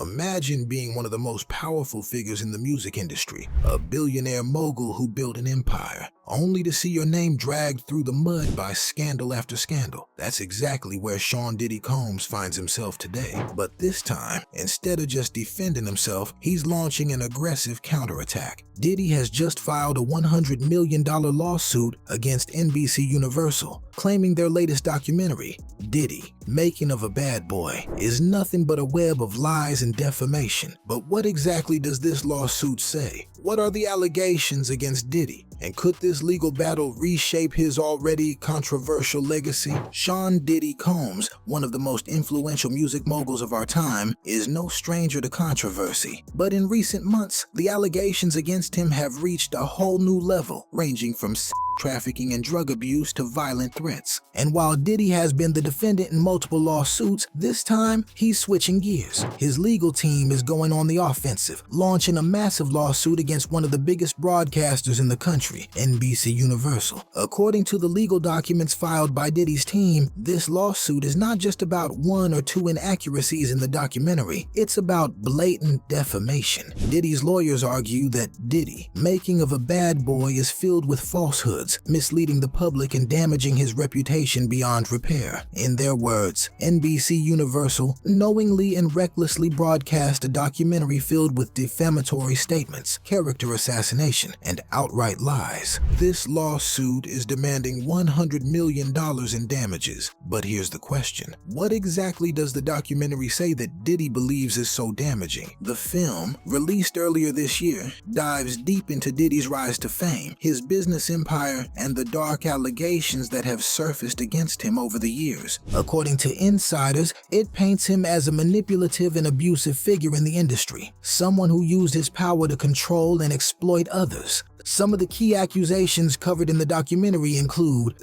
Imagine being one of the most powerful figures in the music industry, a billionaire mogul who built an empire, only to see your name dragged through the mud by scandal after scandal. That's exactly where Sean Diddy Combs finds himself today. But this time, instead of just defending himself, he's launching an aggressive counterattack. Diddy has just filed a $100 million lawsuit against NBC Universal, claiming their latest documentary, Diddy, Making of a Bad Boy, is nothing but a web of lies and defamation. But what exactly does this lawsuit say? What are the allegations against Diddy? And could this legal battle reshape his already controversial legacy? Sean Diddy Combs, one of the most influential music moguls of our time, is no stranger to controversy. But in recent months, the allegations against him have reached a whole new level, ranging from trafficking and drug abuse to violent threats. And while Diddy has been the defendant in multiple lawsuits, this time he's switching gears. His legal team is going on the offensive, launching a massive lawsuit against one of the biggest broadcasters in the country, NBC Universal. According to the legal documents filed by Diddy's team, this lawsuit is not just about one or two inaccuracies in the documentary, it's about blatant defamation. Diddy's lawyers argue that Diddy, Making of a Bad Boy, is filled with falsehoods, misleading the public and damaging his reputation beyond repair. In their words, NBC Universal knowingly and recklessly broadcast a documentary filled with defamatory statements, character assassination, and outright lies. This lawsuit is demanding $100 million in damages. But here's the question. What exactly does the documentary say that Diddy believes is so damaging? The film, released earlier this year, dives deep into Diddy's rise to fame, his business empire, and the dark allegations that have surfaced against him over the years. According to insiders, it paints him as a manipulative and abusive figure in the industry, someone who used his power to control and exploit others. Some of the key accusations covered in the documentary include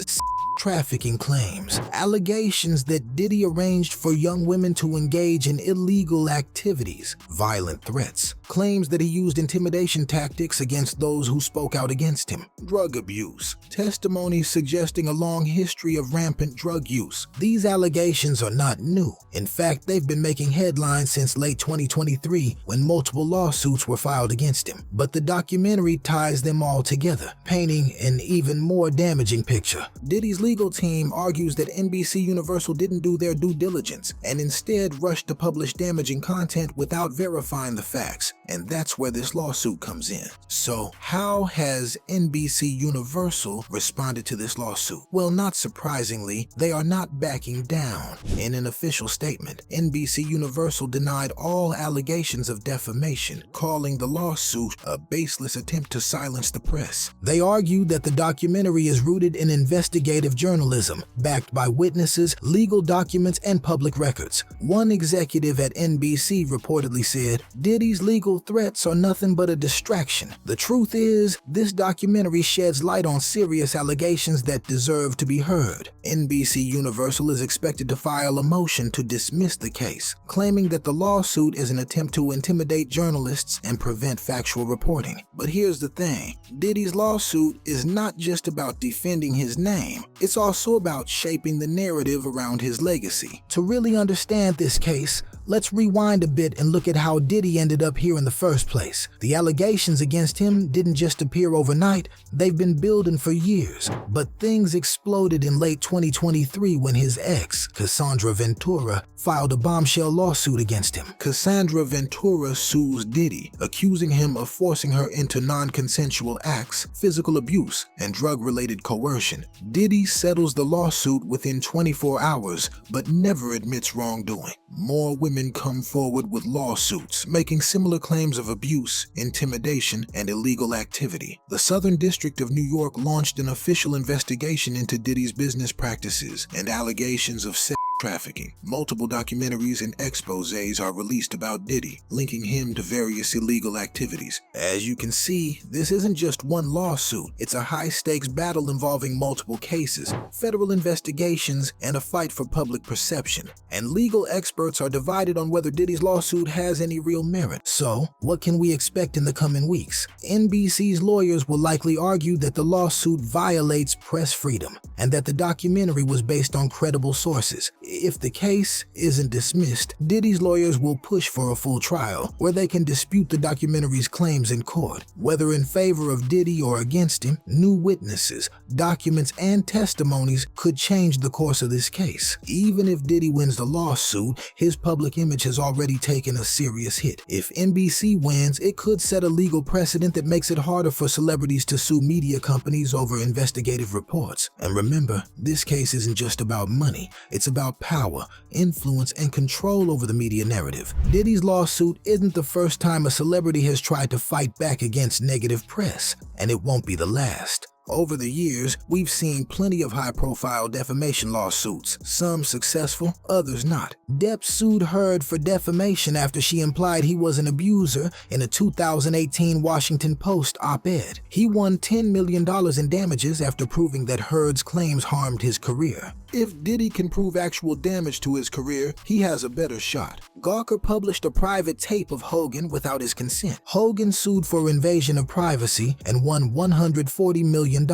trafficking claims, allegations that Diddy arranged for young women to engage in illegal activities, violent threats, claims that he used intimidation tactics against those who spoke out against him, drug abuse, testimonies suggesting a long history of rampant drug use. These allegations are not new. In fact, they've been making headlines since late 2023 when multiple lawsuits were filed against him. But the documentary ties them all together, painting an even more damaging picture. Diddy's legal team argues that NBC Universal didn't do their due diligence and instead rushed to publish damaging content without verifying the facts. And that's where this lawsuit comes in. So, how has NBC Universal responded to this lawsuit? Well, not surprisingly, they are not backing down. In an official statement, NBC Universal denied all allegations of defamation, calling the lawsuit a baseless attempt to silence the press. They argued that the documentary is rooted in investigative journalism, backed by witnesses, legal documents, and public records. One executive at NBC reportedly said, "Diddy's legal threats are nothing but a distraction. The truth is, this documentary sheds light on serious allegations that deserve to be heard." NBC Universal is expected to file a motion to dismiss the case, claiming that the lawsuit is an attempt to intimidate journalists and prevent factual reporting. But here's the thing, Diddy's lawsuit is not just about defending his name, it's also about shaping the narrative around his legacy. To really understand this case, let's rewind a bit and look at how Diddy ended up here in the first place. The allegations against him didn't just appear overnight, they've been building for years. But things exploded in late 2023 when his ex, Cassandra Ventura, filed a bombshell lawsuit against him. Cassandra Ventura sues Diddy, accusing him of forcing her into non-consensual acts, physical abuse, and drug-related coercion. Diddy settles the lawsuit within 24 hours, but never admits wrongdoing. More women come forward with lawsuits, making similar claims of abuse, intimidation, and illegal activity. The Southern District of New York launched an official investigation into Diddy's business practices and allegations of sex trafficking. Multiple documentaries and exposés are released about Diddy, linking him to various illegal activities. As you can see, this isn't just one lawsuit, it's a high-stakes battle involving multiple cases, federal investigations, and a fight for public perception. And legal experts are divided on whether Diddy's lawsuit has any real merit. So, what can we expect in the coming weeks? NBC's lawyers will likely argue that the lawsuit violates press freedom, and that the documentary was based on credible sources. If the case isn't dismissed, Diddy's lawyers will push for a full trial where they can dispute the documentary's claims in court. Whether in favor of Diddy or against him, new witnesses, documents, and testimonies could change the course of this case. Even if Diddy wins the lawsuit, his public image has already taken a serious hit. If NBC wins, it could set a legal precedent that makes it harder for celebrities to sue media companies over investigative reports. And remember, this case isn't just about money. It's about power, influence, and control over the media narrative. Diddy's lawsuit isn't the first time a celebrity has tried to fight back against negative press, and it won't be the last. Over the years, we've seen plenty of high-profile defamation lawsuits, some successful, others not. Depp sued Heard for defamation after she implied he was an abuser in a 2018 Washington Post op-ed. He won $10 million in damages after proving that Heard's claims harmed his career. If Diddy can prove actual damage to his career, he has a better shot. Gawker published a private tape of Hogan without his consent. Hogan sued for invasion of privacy and won $140 million,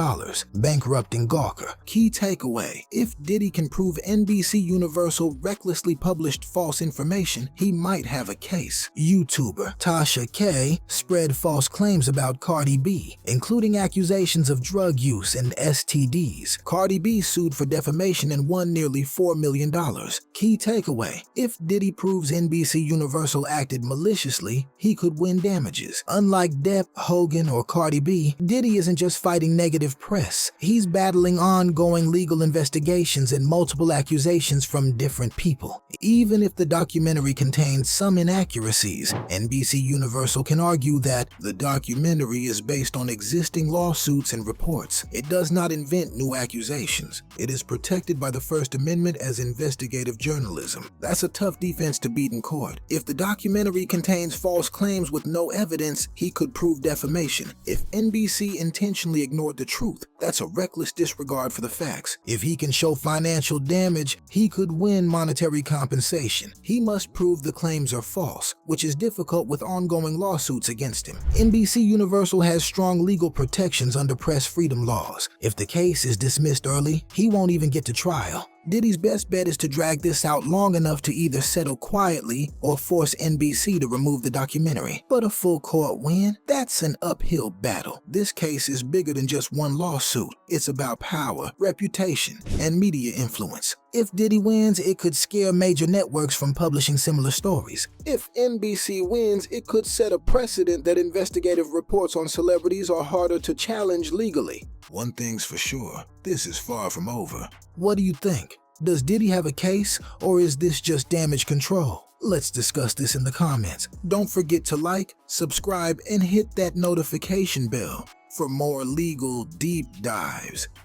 bankrupting Gawker. Key takeaway: if Diddy can prove NBC Universal recklessly published false information, he might have a case. YouTuber Tasha K spread false claims about Cardi B, including accusations of drug use and STDs. Cardi B sued for defamation and won nearly $4 million. Key takeaway: if Diddy proves NBC Universal acted maliciously, he could win damages. Unlike Depp, Hogan, or Cardi B, Diddy isn't just fighting negative press. He's battling ongoing legal investigations and multiple accusations from different people. Even if the documentary contains some inaccuracies, NBC Universal can argue that the documentary is based on existing lawsuits and reports. It does not invent new accusations. It is protected by the First Amendment as investigative journalism. That's a tough defense to beat in court. If the documentary contains false claims with no evidence, he could prove defamation. If NBC intentionally ignored the truth, that's a reckless disregard for the facts. If he can show financial damage, he could win monetary compensation. He must prove the claims are false, which is difficult with ongoing lawsuits against him. NBC Universal has strong legal protections under press freedom laws. If the case is dismissed early, he won't even get to trial. Diddy's best bet is to drag this out long enough to either settle quietly or force NBC to remove the documentary. But a full court win? That's an uphill battle. This case is bigger than just one lawsuit. It's about power, reputation, and media influence. If Diddy wins, it could scare major networks from publishing similar stories. If NBC wins, it could set a precedent that investigative reports on celebrities are harder to challenge legally. One thing's for sure, this is far from over. What do you think? Does Diddy have a case, or is this just damage control? Let's discuss this in the comments. Don't forget to like, subscribe, and hit that notification bell for more legal deep dives.